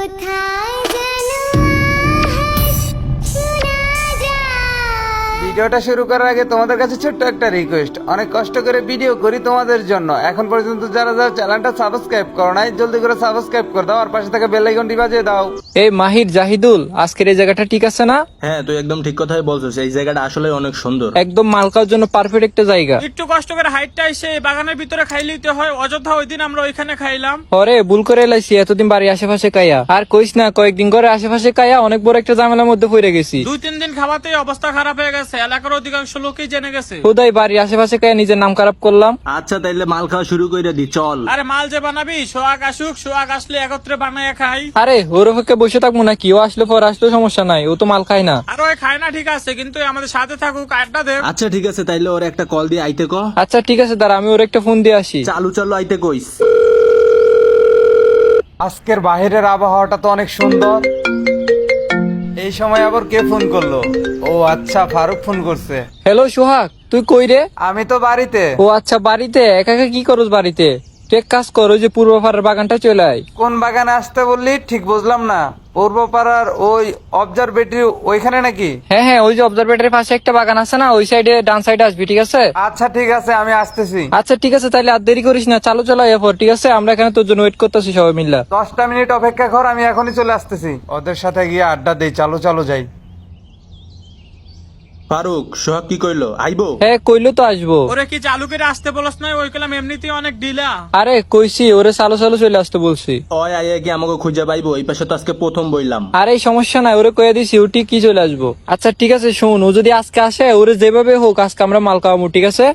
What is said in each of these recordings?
কোথায় যেন আওয়াজ শোনা যায়। ভিডিওটা শুরু করার আগে তোমাদের কাছে ছোট্ট একটা রিকোয়েস্ট, অনেক কষ্ট করে ভিডিও করি তোমাদের জন্য, এখন পর্যন্ত যারা যারা চ্যানেলটা সাবস্ক্রাইব করো নাই জলদি করে সাবস্ক্রাইব করে দাও আর পাশে থাকা বেল আইকনটি বাজিয়ে দাও। এই মাহির জাহিদুল, আজকের এই জায়গাটা ঠিক আছে না? হ্যাঁ, তুই একদম ঠিক কথাই বলছিস। এই জায়গাটা আসলে অনেক সুন্দর। একদম মাল খাওয়ার জন্য পারফেক্ট একটা জায়গা। একটু কষ্ট করে হাইটটা এসে বাগানের ভিতরে খাইলিতে হয়, অযথা ওই দিন আমরা ওইখানে খাইলাম। পরে ভুল করে এলাইছি, এতদিন বাড়ি আশেপাশে কাইয়া আর কইস না, কয়েকদিন করে আশেপাশে কাইয়া অনেক বড় একটা ঝামেলার মধ্যে পড়ে গেছি। 2-3 দিন খাওয়াতেই অবস্থা খারাপ হয়ে গেছে, এলাকার অধিকাংশ লোকই জেনে গেছে। খুদাই বাড়ি আশেপাশে কাইয়া নিজের নাম খারাপ করলাম। আচ্ছা, তাইলে মাল খাওয়া শুরু করে দি, চল। আরে মাল যে বানাবি, সোহাগ আসুক, সোহাগ আসলে একত্রে বানায় খাই। আরে ওর পক্ষে বসে থাকবো না, কি ও আসলে পর আসলেও সমস্যা নাই, ও তো মাল খায় না। আর ওই খায় না ঠিক আছে, কিন্তু আমাদের সাথে থাকুক, আড্ডা দেব। আচ্ছা ঠিক আছে, তাইলে ওর একটা কল দিয়ে আইতে ক। আচ্ছা ঠিক আছে, দাঁড়া আমি ওর একটা ফোন দিয়ে আসি। চালু চালু আইতে কইস। আজকের বাহিরের আবহাওয়াটা তো অনেক সুন্দর। এই সময় আবার কে ফোন করলো? ও আচ্ছা, ফারুক ফোন করছে। হ্যালো সোহাগ, তুই কই রে? আমি তো বাড়িতে। ও আচ্ছা, বাড়িতে একা একা কি করস বাড়িতে? তুই এক কাজ কর, ওই যে পূর্ব পাড়ার বাগানটা চলে আয়। কোন বাগানে আসতে বললি ঠিক বুঝলাম না। পূর্বপাড়ার ওই অবজারভেটরি ওইখানে নাকি? হ্যাঁ হ্যাঁ, ওই যে অবজারভেটরির পাশে একটা বাগান আছে না, ওই সাইডে ডান সাইডে আসবি, ঠিক আছে? আচ্ছা ঠিক আছে, আমি আসতেছি। আচ্ছা ঠিক আছে, তাহলে আর দেরি করিস না, চালু চলো এরপর, ঠিক আছে? আমরা এখানে তোর জন্য ওয়েট করতেছি সবাই মিল্লা। 10টা মিনিট অপেক্ষা কর, আমি এখনই চলে আসতেছি। ওদের সাথে গিয়ে আড্ডা দেই, চালু চালু যাই। ফারুক, সোহাগ কি কইলো? আইবো? হ্যাঁ কইলো তো আসবো। ওরে কি চালু করে আসতে বলস না? ওই কলাম এমনিতেই অনেক ডিলা। আরে কইছি ওরে চালু চালু চলে আসতে বলছি। ওই আইয়া কি আমাকে খুঁজে পাইবো? এই পাশে তো আজকে প্রথম বইলাম। আরে সমস্যা নাই, ওরে কয়ে দিছি ও ঠিক কি চলে আসবো। আচ্ছা ঠিক আছে, শোন, ও যদি আজকে আসে, ওরে যেভাবে হোক আজকে আমরা মাল খাওয়াবো, ঠিক আছে?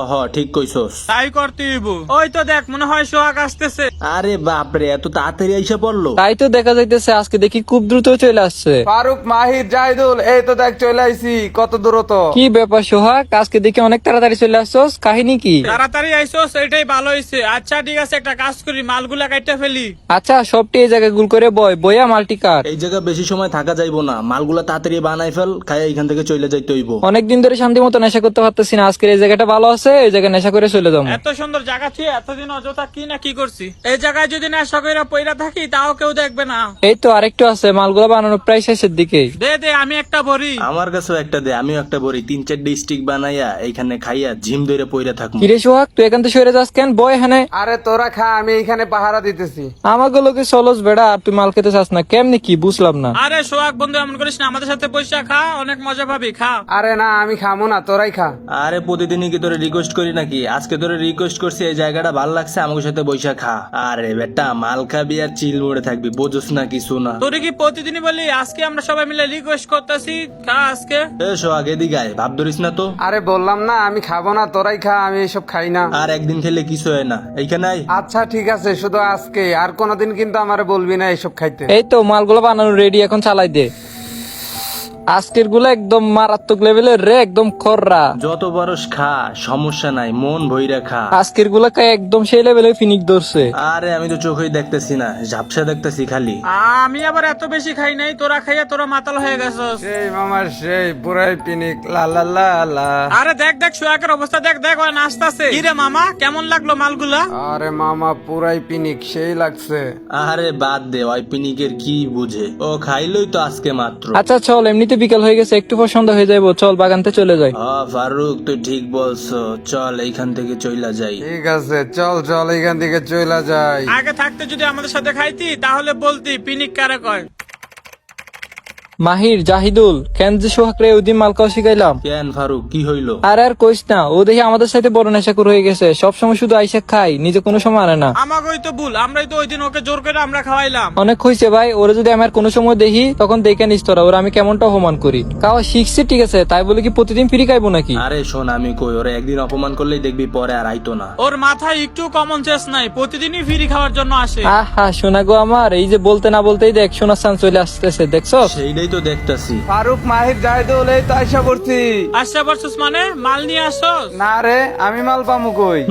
হ ঠিক কইছস। তাই করতে হইব। ওই তো দেখ, মনে হয় সোহাগ আসতেছে। আরে বাপরে, এত তাড়াতাড়ি আইসা পড়লো। তাই তো দেখা যাইতেছে, আজকে দেখি খুব দ্রুত চলে আসছে। ফারুক, মাহির, জাহিদুল, এই তো দেখ চলে আইছি। কত দূরত? কি ব্যাপার সোহাগ, আজকে দেখি অনেক তাড়াতাড়ি চলে আসছস, কাহিনী কি? তাড়াতাড়ি আইসোস, এটাই ভালো হয়েছে। আচ্ছা ঠিক আছে, একটা কাজ করি, মালগুলা কাইটা ফেলি। আচ্ছা সবটি এই জায়গায় গুল করে বইয়া মাল্টি কাট। এই জায়গা বেশি সময় থাকা যাইবো না, মালগুলা তাড়াতাড়ি বানাই ফেল, খাই এইখান থেকে চলে যাইতে হইব। অনেকদিন ধরে শান্তি মতো নেশা করতে পারতেছি না, আজকের এই জায়গাটা ভালো আছে, এই জায়গায় নেশা করে চলে যাবো। এত সুন্দর জায়গা ছিল, এতদিন অযথা কি না কি করছি। এই জায়গায় যদি নেশা কইরা পইরা থাকি, তাও কেউ দেখবে না। এই তো আরেকটু আছে, মালগুলো বানানো প্রায় শেষের দিকে। দে আমি একটা ভরি। আমার কাছেও একটা দে, আমিও একটা বড়ি 3-4 স্টিক বানাইয়া এইখানে খাইয়া ঝিম ধরে পইরা থাকবো। কিরে সোহাগ, তুই এখান থেকে সরে যাস কেন? বয় এখানে। আরে তোরা খা, আমি এইখানে পাহারা দিতেছি। আমাকে লোকে চলস বেড়া, আর তুই মাল খেতে চাস না কেমনি, কি বুঝলাম না। আরে সোহাগ বন্ধু, এমন করিস না, আমাদের সাথে পয়সা খা, অনেক মজা পাবি, খা। আরে না, আমি খামো না, তোরাই খা। আরে প্রতিদিনই কি তোরে রিকোয়েস্ট করি নাকি? আজকে তোরে রিকোয়েস্ট করছি, এই জায়গাটা ভাল লাগছে, আমাকে সাথে বৈশা খা। আরে বেটা, মাল খাবি আর চিল মোড়ে থাকবি, বোঝস না কিছু না। তোরে কি প্রতিদিনই বলি? আজকে আমরা সবাই মিলে রিকোয়েস্ট করতেছি, খা আজকে। সোহাগ এদিকে আয়, ভাব ধরিস না তো। আরে বললাম না আমি খাবো না, তোরাই খা, আমি এসব খাই না। আর একদিন খেলে কিছু হয় না, এইখানে আয়। আচ্ছা ঠিক আছে, শুধু আজকে, আর কোনোদিন কিন্তু আমারে বলবি না এসব খাইতে। এই তো মালগুলো বানানো রেডি, এখন চালাই দে। আজকের গুলো একদম মারাত্মক লেভেলের রে, একদম খররা। যত বরস খা, সমস্যা নাই, মন ভইরা খা। আজকের গুলা একদম সেই লেভেলে ফিনিক ধরছে। আরে আমি তো চোখেই দেখতেছি না, ঝাপসা দেখতেছি খালি। আমি আবার এত বেশি খাই নাই, তোরা খাইয়া তোরা মাতাল হয়ে গেছস। সেই মামার সেই পুরাই পিনিক, লা লা লা লা। আরে দেখ সোহাগের অবস্থা দেখ, ওই নাচতাছে। কি রে মামা, কেমন লাগলো মালগুলা? আরে মামা পুরাই পিনিক, সেই লাগছে। আরে বাদ দে, ওই পিনিকের কি বুঝে, ও খাইলই তো আজকে মাত্র। আচ্ছা চল, এমনিতে বিকাল হয়ে গেছে, একটু পর সন্ধ্যা হয়ে যাবো, চল বাগানতে চলে যাই। ফারুক তুই ঠিক বলছো, চল এইখান থেকে চইলা যাই। ঠিক আছে, চল চল এখান থেকে চইলা যাই। আগে থাকতে যদি আমাদের সাথে খাইতি, তাহলে বলতি পিনিক কারে কয়। মাহির, জাহিদুল, কেন যে সোহাগ রে ওই দিন মাল খাওয়া শিখাইলাম। কেন ফারুক, কি হইলো? আর কইস না, ও দেখি আমাদের সাথে বড় নেশাখোর হয়ে গেছে, সবসময় শুধু আইসা খাই, নিজে কোনো সময় আনে না। আমাকেই তো ভুল, আমরাই তো ওই দিন ওকে জোর করে আমরা খাওয়াইলাম। অনেক হয়েছে ভাই, ওরা যদি আমার কোনো সময় দেখি তখন দেখে নিস তোরা, ওরা আমি কেমনটা অপমান করি। খাওয়া শিখছে ঠিক আছে, তাই বলে কি প্রতিদিন ফ্রি খাইবো নাকি? আরে শোন, আমি কই, ওরা একদিন অপমান করলেই দেখবি পরে আর আইতো না। ওর মাথায় একটু কমন সেন্স নাই, প্রতিদিনই ফ্রি খাওয়ার জন্য আসে। আহা শোনা গো আমার, এই যে বলতে না বলতেই দেখ শোনার চান্স চলে আসতেছে, দেখছো? সেইটাই এটাই তো দেখতাছি। ফারুক, মাহির, জাহিদুল, এই তো আইসা পড়ছি। আসছে বলছিস মানে মাল নিয়ে আসছস? না রে, আমি মাল পামু কই?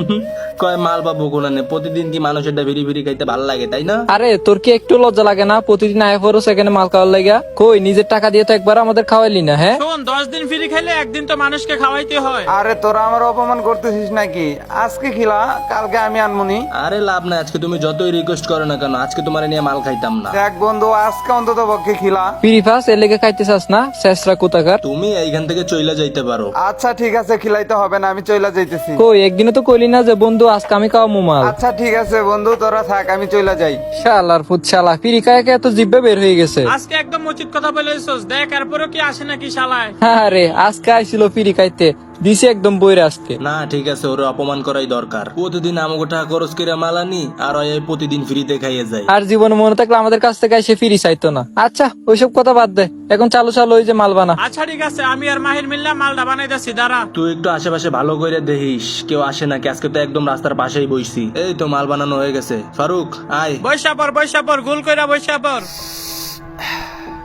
কয় মাল পাবো কোনানে? প্রতিদিন কি মানুষের ভিড়ি ভিড়ি খাইতে ভালো লাগে, তাই না? আরে তোর কি একটু লজ্জা লাগে না প্রতিদিন আয় পড়ো সেখানে মাল খাওয়ার লাগা? কই নিজের টাকা দিয়ে তো একবার আমাদের খাওয়াইলি না, হ্যাঁ? শোন, 10 দিন ফ্রি খাইলে একদিন তো মানুষকে খাওয়াইতে হয়। আরে তোরা আমার অপমান করতেছিস নাকি? আজকে খিলা, কালকে আমি আনমুনি। আরে লাভ নাই, আজকে তুমি যতই রিকোয়েস্ট করো না কেন, আজকে তোমার নিয়ে মাল খাইতাম না। দেখ বন্ধু, আজকে অন্তত পক্ষে খিলা। ফ্রি ফাস এর লেগে খাইতে চাস না, শেষরা কোথাকার। তুমি এইখান থেকে চইলা যাইতে পারো। আচ্ছা ঠিক আছে, খিলাইতে হবে না, আমি চইলা যাইতেছি। কই একদিনও তো কইলি না যে বন্ধু আজকে আমি খাওয়াবো মাল। আচ্ছা ঠিক আছে বন্ধু, তোরা থাক, আমি চইলা যাই। শালার ফুট শালা, ফ্রি খায় এত জিব্বে বের হয়ে গেছে। আজকে একদম উচিত কথা বলেছিস। দেখ এরপরও কি আসে নাকি শালায়। আরে আজকে আইছিল ফ্রি খাইতে, দিছে একদম বইরে আজকে। না ঠিক আছে, ওরে অপমান করাই দরকার। প্রতিদিন আমাকে টাকা খরচ করে মাল আনি, আর ওই প্রতিদিন ফ্রিতে খাইয়ে যায়। আর জীবনে মনে থাকলে আমাদের কাছ থেকে এসে ফ্রি চাইতো না। আচ্ছা ওইসব কথা বাদ দে, এখন চালু চালু ওই যে মাল বানা। আচ্ছা ঠিক আছে, আমি আর মাহির মিললাম মালটা বানাইতেছি, দাঁড়া। তুই একটু আশেপাশে ভালো করে দেখিস কেউ আসে নাকি। আজকে তো একদম রাস্তার পাশেই বইছি। এই তো মাল বানানো হয়ে গেছে। ফারুক আয়। বৈশা পর গোল কইরা বৈশা পর।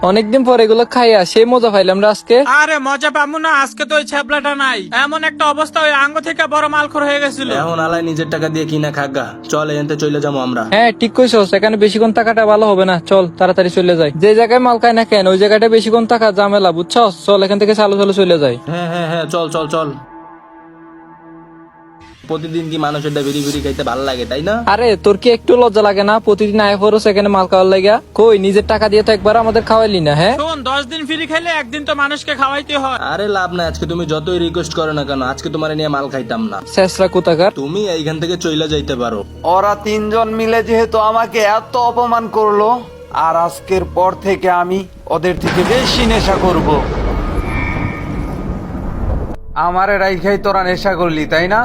অনেকদিন পর এগুলো খাইয়া সেই মজা পাইলাম রে আজকে। আরে মজা পাবো না, আজকে তো ওই ছ্যাবলাটা নাই। এমন একটা অবস্থা, ওই আঙ্গ থেকে বড় মালখোর হয়ে গেছিল। এখন আলাই নিজের টাকা দিয়ে কিনা খাগা। চল এনতে চলে যাবো আমরা। হ্যাঁ ঠিক কইছস, এখানে বেশিক্ষণ থাকাটা ভালো হবে না। চল তাড়াতাড়ি চলে যাই। যে জায়গায় মাল খাই না কেন ওই জায়গাটা বেশিক্ষণ থাকা ঝামেলা, বুঝছস? চল এখান থেকে চালু চালু চলে যাই। হ্যাঁ হ্যাঁ হ্যাঁ, চল চল চল। প্রতিদিন কি মানুষের ভিড়ি ভিড়ি খাইতে ভালো লাগে, তাই না? আরে তোর কি একটু লজ্জা লাগে না প্রতিদিন আয় পড়ো সেখানে মাল খাওয়ার লাগা? কই নিজের টাকা দিয়ে তো একবার আমাদের খাওয়াইলি না, হ্যাঁ? শোন, 10 দিন ফ্রি খাইলে একদিন তো মানুষকে খাওয়াইতে হয়। আরে লাভ নাই, আজকে তুমি যতই রিকোয়েস্ট করো না কেন, আজকে তোমার নিয়ে মাল খাইতাম না। শেষরা কোথাকার। তুমি এইখান থেকে চইলা যাইতে পারো। ওরা তিনজন মিলে যেহেতু আমাকে এত অপমান করলো, আর আজকের পর থেকে আমি ওদের থেকে বেশি নেশা করব। আমারে রাইখাই তোরা নেশা করলি, তাই না?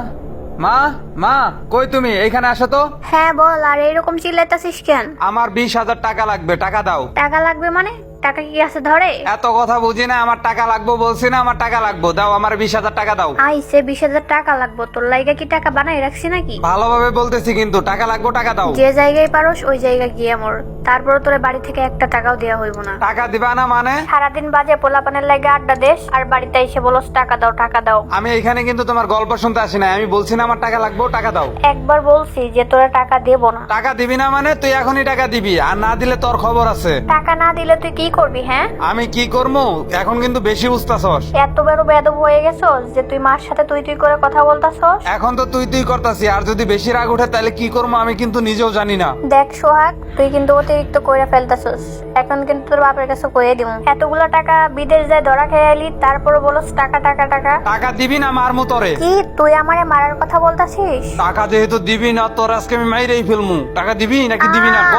মা, মা, কই তুমি? এইখানে আসো তো। হ্যাঁ বল, আর এরকম চিল্লাইতাছিস কেন? আমার 20,000 টাকা লাগবে, টাকা দাও। টাকা লাগবে মানে? টাকা কি আছে ধরে? এত কথা বুঝি না, আমার টাকা লাগবে বলছি না, আমার টাকা লাগবে, দাও আমার 20,000 টাকা দাও। আইসে 20,000 টাকা লাগবে, তোর লাইগা কি টাকা বানাই রাখছি নাকি? ভালোভাবে বলতেছি কিন্তু, টাকা লাগবে, টাকা দাও। যে জায়গায় পারোস ওই জায়গায় গিয়ে মর, তারপর তোর বাড়ি থেকে একটা টাকাও দেওয়া হইব না। টাকা দিবা না মানে? সারাদিন বাজে পোলাপানের লাগে আড্ডা দেশ, আর বাড়িতে এসে বলস টাকা দাও টাকা দাও। আমি এখানে কিন্তু তোমার গল্প শুনতে আসি না, আমি বলছি না আমার টাকা লাগবে, টাকা দাও। একবার বলছি যে তোরা টাকা দেব না। টাকা দিবি না মানে? তুই এখনই টাকা দিবি, আর না দিলে তোর খবর আছে। টাকা না দিলে তুই কি করবি? হ্যাঁ আমি কি করবো এখন? কিন্তু বেশি বুঝতাছস। এত বড় বেয়াদব হয়ে গেছস যে তুই মার সাথে তুই তুই করে কথা বলতাছস। এখন তো তুই তুই করতাছি, আর যদি বেশি রাগ উঠে তাহলে কি করবো আমি কিন্তু নিজেও জানি না। দেখ সোহাগ, তুই কিন্তু অতিরিক্ত কইরা ফেলতাছস। এখন কিন্তু তোর বাপের কাছে কইয়ে দিমু। এতগুলো টাকা বিদেশ যায় ধরা খেয়ে আইলি, তারপরে বলস টাকা টাকা টাকা। টাকা দিবি না মারমু তোরে? কি তুই আমারে মারার কথা বলতাছিস? টাকা যেহেতু দিবি না, তোর আজকে আমি মাইরেই ফেলমু। টাকা দিবি নাকি দিবি না ক?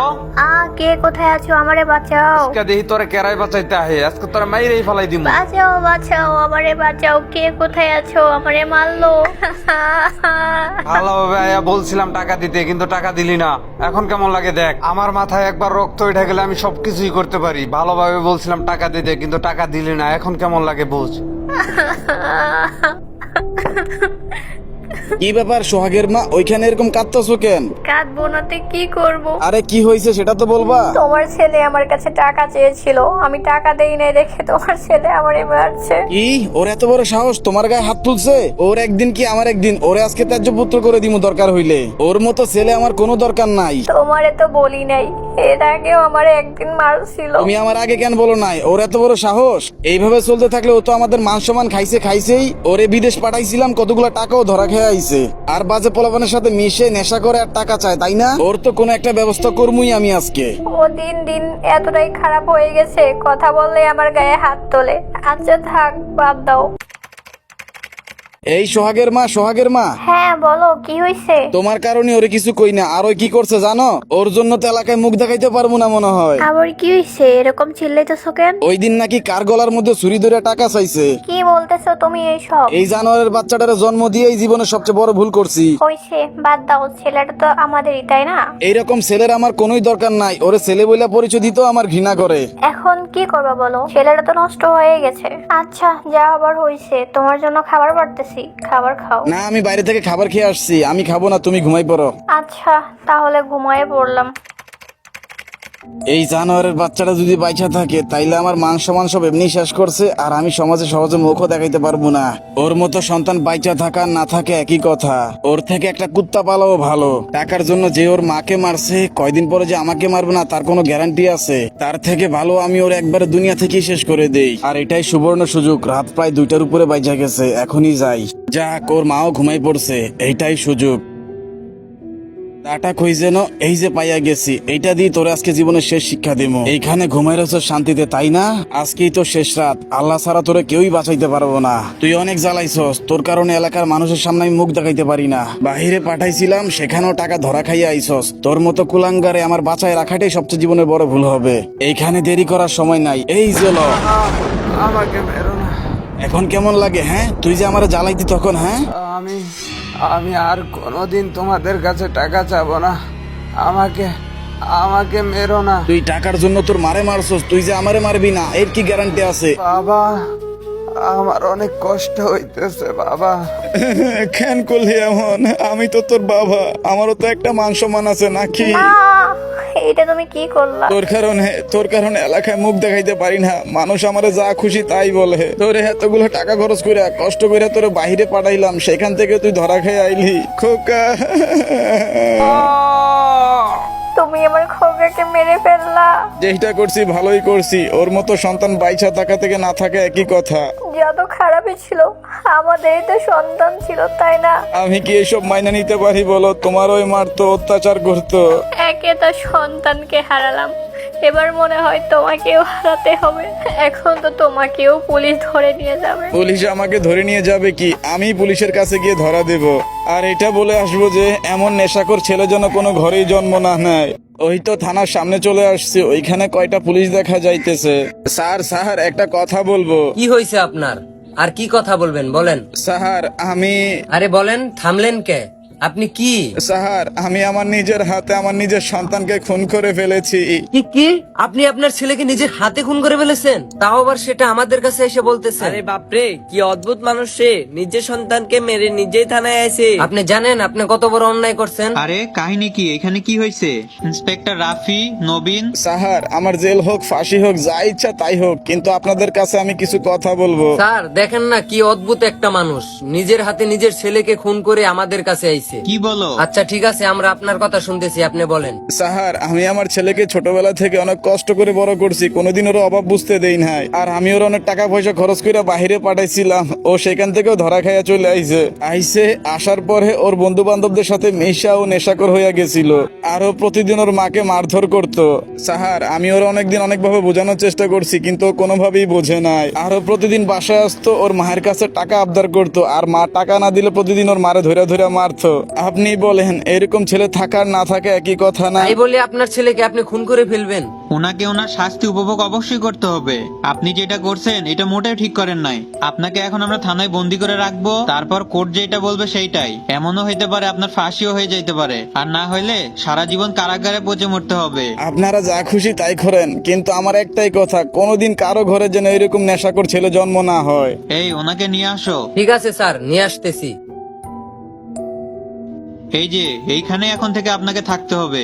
কে কোথায় আছো? আমারে বাঁচাও। আজকে দেখি তোরে কেরাই বাঁচাইতে আহে, আজকে তোরে মাইরেই ফেলাই দিমু। বাঁচাও বাঁচাও, আমারে বাঁচাও। কে কোথায় আছো? আমারে মারলো। ভালোভাবে আয়া বলছিলাম টাকা দিতে, কিন্তু টাকা দিলি না। এখন কেমন লাগে দেখ, আমার মাথায় একবার রক্ত উঠে গেলে আমি সবকিছুই করতে পারি। ভালোভাবে বলছিলাম টাকা দিতে, কিন্তু টাকা দিলি না। এখন কেমন লাগে বুঝ। কি ব্যাপার সোহাগের মা, ওইখানে এরকম কাঁদতেছো কেন? কাঁদবো না তো কি করব? আরে কি হয়েছে সেটা তো বলবা। তোমার ছেলে আমার কাছে টাকা চেয়েছিল, আমি টাকা দেই নাই দেখে তোমার ছেলে আমারে মারছে। কি ওর এত বড় সাহস তোমার গায়ে হাত তুলছে? ওর একদিন কি আমার একদিন, ওরে আজকে ত্যায্য পুত্র করে দিমু দরকার হইলে। ওর মতো ছেলে আমার কোনো দরকার নাই। তোমারে তো বলি নাই, এর আগেও আমারে একদিন মারছিল। তুমি আমার আগে কেন বলো নাই? ওর এত বড় সাহস। এইভাবে চলতে থাকলে ও তো আমাদের মান সম্মান খাইছেই। ওরে বিদেশ পাঠাইছিলাম, কতগুলো টাকাও ধরা খেয়ে আইছে। আর বাজে পোলাপানের সাথে মিশে নেশা করে আর টাকা চায়, তাই না? ওর তো কোনো একটা ব্যবস্থা করবই আমি আজকে। ও দিন দিন এতটাই খারাপ হয়ে গেছে, কথা বললে আমার গায়ে হাত তোলে। আচ্ছা থাক, বাদ দাও। এই সোহাগের মা, হ্যাঁ বলো, কি হয়েছে? তোমার কারণে ওরে কিছু কই না, আর ওই কি করছে জানো? ওর জন্য তো এলাকায় মুখ দেখাইতে পারবো না মনে হয়। আবার কি হয়েছে? এরকম চিল্লাইতেছো কেন? ওই দিন নাকি কার গলার মধ্যে ছুরি ধরে টাকা চাইছে। কি বলতেছো তুমি এইসব? এই জানোয়ারের বাচ্চাটারে জন্ম দিয়ে এই জীবনে সবচেয়ে বড় ভুল করছি। হয়েছে, বাদ দাও। ছেলেটা তো আমাদেরই, তাই না? এইরকম ছেলের আমার কোনোই দরকার নাই। ওরে ছেলে বইলা পরিচয় দিত আমার ঘৃণা করে। এখন কি করবা বলো? ছেলেটা তো নষ্ট হয়ে গেছে। আচ্ছা যা আবার হয়েছে, তোমার জন্য খাবার বাড়তেছি, খাবার খাও। না, আমি বাইরে থেকে খাবার খেয়ে আসছি, আমি খাবো না, তুমি ঘুমাই পড়ো। আচ্ছা তাহলে ঘুমায়ে পড়লাম। এই জানোয়ারের বাচ্চাটা যদি বাইচা থাকে তাইলে আমার মান সম্মান সব এমনি শেষ করছে, আর আমি সমাজে সহজে মুখও দেখাইতে পারবো না। ওর মতো সন্তান বাইচা থাকা আর না থাকে একই কথা। ওর থেকে একটা কুত্তা পালাও ভালো। টাকার জন্য যে ওর মাকে মারছে, কয়দিন পরে যে আমাকে মারবে না তার কোনো গ্যারান্টি আছে? তার থেকে ভালো আমি ওর একবারে দুনিয়া থেকেই শেষ করে দেই। আর এটাই সুবর্ণ সুযোগ। রাত প্রায় 2টার উপরে বাইচা গেছে, এখনই যাই। যাক, ওর মাও ঘুমাই পড়ছে, এইটাই সুযোগ। টাটা কই যেন, এই যে পাইয়া গেছি। এইটা দিয়ে তোর আজকে জীবনের শেষ শিক্ষা দিমু। এইখানে ঘুমাই রয়েছ শান্তিতে, তাই না? আজকেই তো শেষ রাত, আল্লাহ ছাড়া তোরে কেউই বাঁচাইতে পারবো না। তুই অনেক জ্বালাইছস, তোর কারণে এলাকার মানুষের সামনে আমি মুখ দেখাইতে পারি না। বাহিরে পাঠাইছিলাম, সেখানেও টাকা ধরা খাইয়া আইছস। তোর মতো কুলাঙ্গারে আমার বাঁচায় রাখাটাই সবচেয়ে জীবনের বড় ভুল হবে। এইখানে দেরি করার সময় নাই, এই যে ল। আমাকে মেরো না। এখন কেমন লাগে হ্যাঁ? তুই যে আমার জ্বালাইতি তখন, হ্যাঁ? আমি আমি আর কোনোদিন তোমাদের কাছে টাকা চাবো না। আমাকে আমাকে মেরো না। তুই টাকার জন্য তোর মারে মারছস, তুই যে আমারে মারবি না এর কি গ্যারান্টি আছে? বাবা, আমার অনেক কষ্ট হইতেছে বাবা। কেন করলি এমন? আমি তো তোর বাবা, আমারও তো একটা মান সম্মান আছে নাকি? না, এটা তুমি কি করলা? তোর কারণে এলাকায় মুখ দেখাইতে পারি না। মানুষ আমারে যা খুশি তাই বলে। তোরে এতগুলো টাকা খরচ করে কষ্ট করে তোরে বাইরে পাঠাইলাম, সেখান থেকে তুই ধরা খেয়ে আইলি খোকা। তুমি আমার খোকাকে মেরে ফেললা। যেটা করছি ভালোই করছি। ওর মতো সন্তান বাইচা থাকা থেকে না থাকা একই কথা। যত খারাপই ছিল, আমাদেরই তো সন্তান ছিল, তাই না? আমি কি এসব মাইনা নিতে পারি বলো? তোমার ওই মারতো, অত্যাচার করতো। একে তার সন্তানকে হারালাম, এবার মনে হয় তোমাকেও হারাতে হবে। এখন তো তোমাকেও পুলিশ ধরে নিয়ে যাবে। পুলিশ আমাকে ধরে নিয়ে যাবে কি? আমি পুলিশের কাছে গিয়ে ধরা দেব, আর এটা বলে আসবো যে এমন নেশাখোর ছেলে যেন কোনো ঘরেই জন্ম না নেয়। ওই তো থানার সামনে চলে আসছে, ওইখানে কয়টা পুলিশ দেখা যাইতেছে। স্যার একটা কথা বলবো। কি হয়েছে আপনার? আর কি কথা বলবেন বলেন। স্যার আমি আরে বলেন, থামলেন কে? আপনি কি? স্যার আমি আমার নিজের হাতে আমার নিজের সন্তানকে খুন করে ফেলেছি। কি আপনি আপনার ছেলেকে নিজের হাতে খুন করে ফেলেছেন? তাও আবার সেটা আমাদের কাছে এসে বলতেছেন? আরে বাপরে, কি অদ্ভুত মানুষ সে! নিজের সন্তানকে মেরে নিজেই থানায় আসে। আপনি জানেন আপনি কত বড় অন্যায় করছেন? আরে কাহিনী কি? এখানে কি হয়েছে? ইন্সপেক্টর রাফি, নবীন। স্যার আমার জেল হোক, ফাঁসি হোক, যা ইচ্ছা তাই হোক, কিন্তু আপনাদের কাছে আমি কিছু কথা বলবো। স্যার দেখেন না কি অদ্ভুত একটা মানুষ, নিজের হাতে নিজের ছেলেকে খুন করে আমাদের কাছে আইছে। কি বলো? আচ্ছা ঠিক আছে, আমরা আপনার কথা শুনতেছি, আপনি বলেন। স্যার আমি আমার ছেলেকে ছোটবেলা থেকে অনেক কষ্ট করে বড় করছি, কোনোদিন ওর অভাব বুঝতে দেই নাই। আর আমি ওর অনেক টাকা পয়সা খরচ করে বাইরে পাঠাইছিলাম, ও সেখান থেকেও ধরা খাইয়া চলে আইছে। আসার পরে ওর বন্ধু বান্ধবদের সাথে মেশা ও নেশাকর হইয়া গেছিল, আর ও প্রতিদিন ওর মাকে মারধর করতো। স্যার আমি ওর অনেকদিন অনেকভাবে বোঝানোর চেষ্টা করছি, কিন্তু ও কোনোভাবেই বোঝে নাই। আর ও প্রতিদিন বাসায় আসতো, ওর মায়ের কাছে টাকা আবদার করতো, আর মা টাকা না দিলে প্রতিদিন ওর মারে ধরে ধরে মারতো। আপনি বলেন এরকম ছেলে থাকার না থাকা একই কথা না? তাই বলে আপনার ছেলেকে আপনি খুন করে ফেলবেন? ওনাকে ওনার শাস্তি উপভোগ অবশ্যই করতে হবে। আপনি যেটা করছেন এটা মোটেও ঠিক করেন নাই। আপনাকে এখন আমরা থানায় বন্দি করে রাখবো, তারপর কোর্ট যেটা বলবে সেইটাই। এমনও হইতে পারে আপনার ফাঁসিও হয়ে যাইতে পারে, আর না হইলে সারা জীবন কারাগারে পচে মরতে হবে। আপনারা যা খুশি তাই করেন, কিন্তু আমার একটাই কথা, কোনোদিন কারো ঘরে যেন এরকম নেশাকর ছেলে জন্ম না হয়। এই ওনাকে নিয়ে আসো। ঠিক আছে স্যার, নিয়ে আসতেছি। এই যে এইখানে এখন থেকে আপনাকে থাকতে হবে।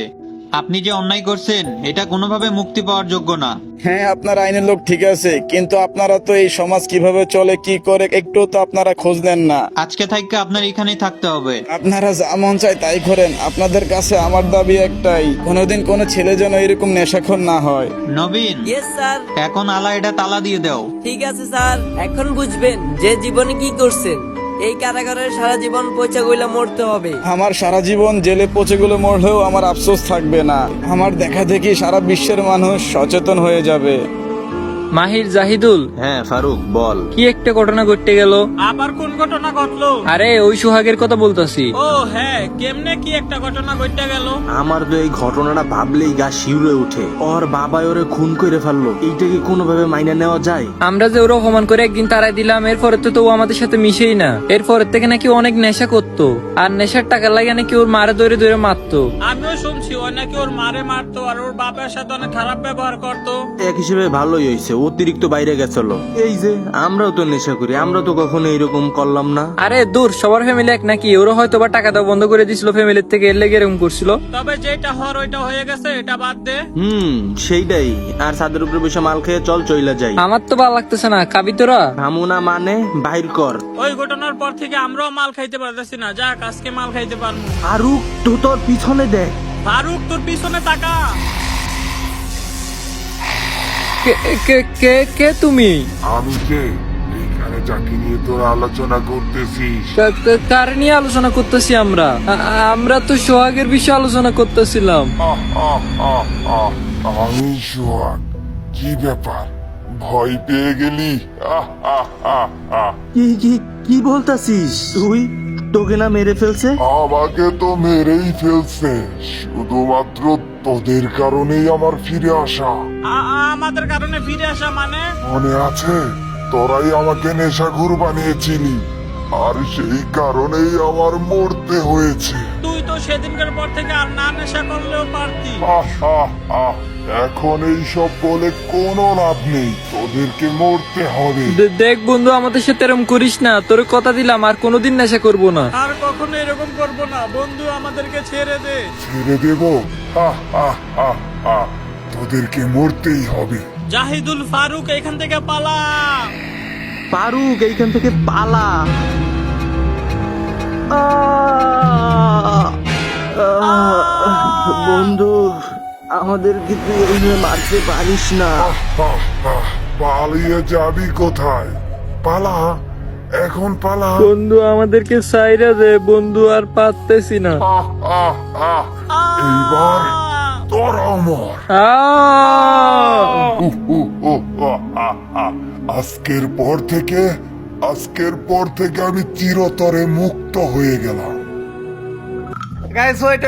আপনি যে অন্যায় করছেন এটা কোনোভাবে মুক্তি পাওয়ার যোগ্য না। হ্যাঁ আপনার আইনের লোক ঠিক আছে, কিন্তু আপনারা তো এই সমাজ কিভাবে চলে কি করে একটু তো আপনারা খোঁজ নেন না। আজকে থাকতে আপনার এখানেই থাকতে হবে। আপনারা যা মন চায় তাই করেন। আপনাদের কাছে আমার দাবি একটাই, কোনোদিন কোনো ছেলে যেন এরকম নেশাখোর না হয়। নবীন, ইয়েস স্যার। এখন আলা এটা তালা দিয়ে দাও। ঠিক আছে স্যার, এখন বুঝবেন যে জীবনে কি করছেন। এই কারাগারে সারা জীবন পয়সা গইলা মরতে হবে। আমার সারা জীবন জেলে পচে গুলো মরলেও আমার আফসোস থাকবে না। আমার দেখা দেখি সারা বিশ্বের মানুষ সচেতন হয়ে যাবে। মাহির, জাহিদুল, হ্যাঁ ফারুক বল। কি একটা ঘটনা ঘটতে গেল? আবার কোন ঘটনা ঘটলো? আরে ওই সোহাগের কথা বলতাছি। ও হ্যাঁ, কেমনে কি একটা ঘটনা ঘটতে গেল? আমার তো এই ঘটনাটা ভাবলেই গা শিউরে উঠে। ওর বাবা ওরে খুন করে ফেললো, এইটা কি কোনোভাবে মাইনা নেওয়া যায়? আমরা যে ওরা অপমান করে একদিন তারাই দিলাম, এরপরে তো ও আমাদের সাথে মিশেই না। এরপরের থেকে নাকি অনেক নেশা করতো, আর নেশার টাকা লাগে নাকি ওর মারে ধরে ধরে মারতো। আমিও শুনছি ও নাকি ওর মারে মারতো আর ওর বাবার সাথে অনেক খারাপ ব্যবহার করতো। এক হিসেবে ভালোই হয়েছে, অতিরিক্ত বাইরে গেছিল। এই যে আমরাও তো নেশা করি, আমরা তো কখনো এরকম করলাম না। আরে দূর, সবার ফ্যামিলি এক নাকি? ওরা হয়তো বা টাকা দেওয়া বন্ধ করে দিছিল ফ্যামিলির থেকে, এর লেগে এরকম করছিল। তবে যেটা হওয়ার ওইটা হয়ে গেছে, এটা বাদ দে। সেইটাই। আর ছাদের উপরে বসে মাল খেয়ে চল চইলা যাই। আমার তো ভালো লাগতেছে না, খাবি তোরা? থামু না মানে বাহির কর। ওই ঘটনার পর থেকে আমরাও মাল খাইতে পারতেছি না। যাক, আজকে মাল খাইতে পারবো। ফারুক তো তোর পিছনে দেখ। ফারুক, তোর পিছনে তাকা। কে তুমি? আমি কে? এখানে যাকে নিয়ে তোরা আলোচনা করতেছিস? কার নিয়ে আলোচনা করতেছি আমরা? আমরা তো সোহাগের বিষয়ে আলোচনা করতেছিলাম। আমি সোহাগ। কি ব্যাপার, ভয় পেয়ে গেলি? কি বলতাছিস তুই? তোকে না মেরে ফেলছে? আমাকে তো মেরেই ফেলছে, শুধুমাত্র তোদের কারণেই আমার ফিরে আসা। আমাদের কারণে ফিরে আসা মানে? মনে আছে, তোরাই আমাকে নেশাখোর বানিয়েছিলি, আর সেই কারণেই আমার মরতে হয়েছে। তুই তো সেদিনকার পর থেকে আর না নেশা করলেও পারতি। এখন এই সব বলে কোনো লাভ নেই, তোদেরকে মরতে হবে। দেখ বন্ধু, আমাদের সাথে এরকম করিস না, তোর কথা দিলাম আর কোনোদিন নেশা করবো না। আর কখনো এরকম করবো না বন্ধু, আমাদেরকে ছেড়ে দে। ছেড়ে দেব? তোদেরকে মরতেই হবে। জাহিদুল, ফারুক, এখান থেকে পালা। ফারুক, এইখান থেকে পালা। বন্ধু, আমাদেরকে তুই এইভাবে মারতে পারিস না। পালিয়ে যাবি কোথায়? পালা, এখন পালা। বন্ধু, আমাদেরকে সাইরা দে বন্ধু, আর পারতেছি না। এইবার তোরা মর। আজকের পর থেকে আমি চিরতরে মুক্ত হয়ে গেলাম। গাইস ওয়েট,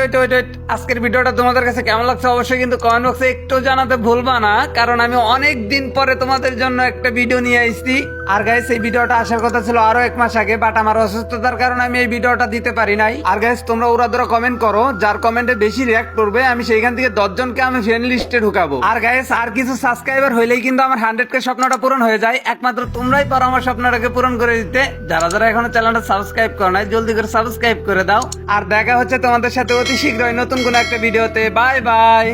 আজকের ভিডিওটা তোমাদের কাছে কেমন লাগছে অবশ্যই কিন্তু কমেন্ট বক্সে একটু জানাতে ভুলবা না, কারণ আমি অনেক দিন পরে তোমাদের জন্য একটা ভিডিও নিয়ে আসছি। আর গাইস, এই ভিডিওটা আসার কথা ছিল আরো 1 মাস আগে, বাট আমার অসুস্থতার কারণে আমি এই ভিডিওটা দিতে পারি নাই। আর গাইস, তোমরা ওরা কমেন্ট করো, যার কমেন্টে বেশি রিয়াক্ট করবে আমি সেইখান থেকে 10 জনকে আমি ফ্রেন্ড লিস্টে ঢুকাবো। আর গাইস, আর কিছু সাবস্ক্রাইবার হইলেই কিন্তু আমার 100K স্বপ্নটা পূরণ হয়ে যায়। একমাত্র তোমরাই পারো আমার স্বপ্নটাকে পূরণ করে দিতে। যারা এখনো চ্যানেলটা সাবস্ক্রাইব করো নাই, জলদি করে সাবস্ক্রাইব করে দাও। আর দেখা হচ্ছে তোমাদের সাথে অতি শীঘ্রই নতুন কোনো একটা ভিডিওতে। Bye bye.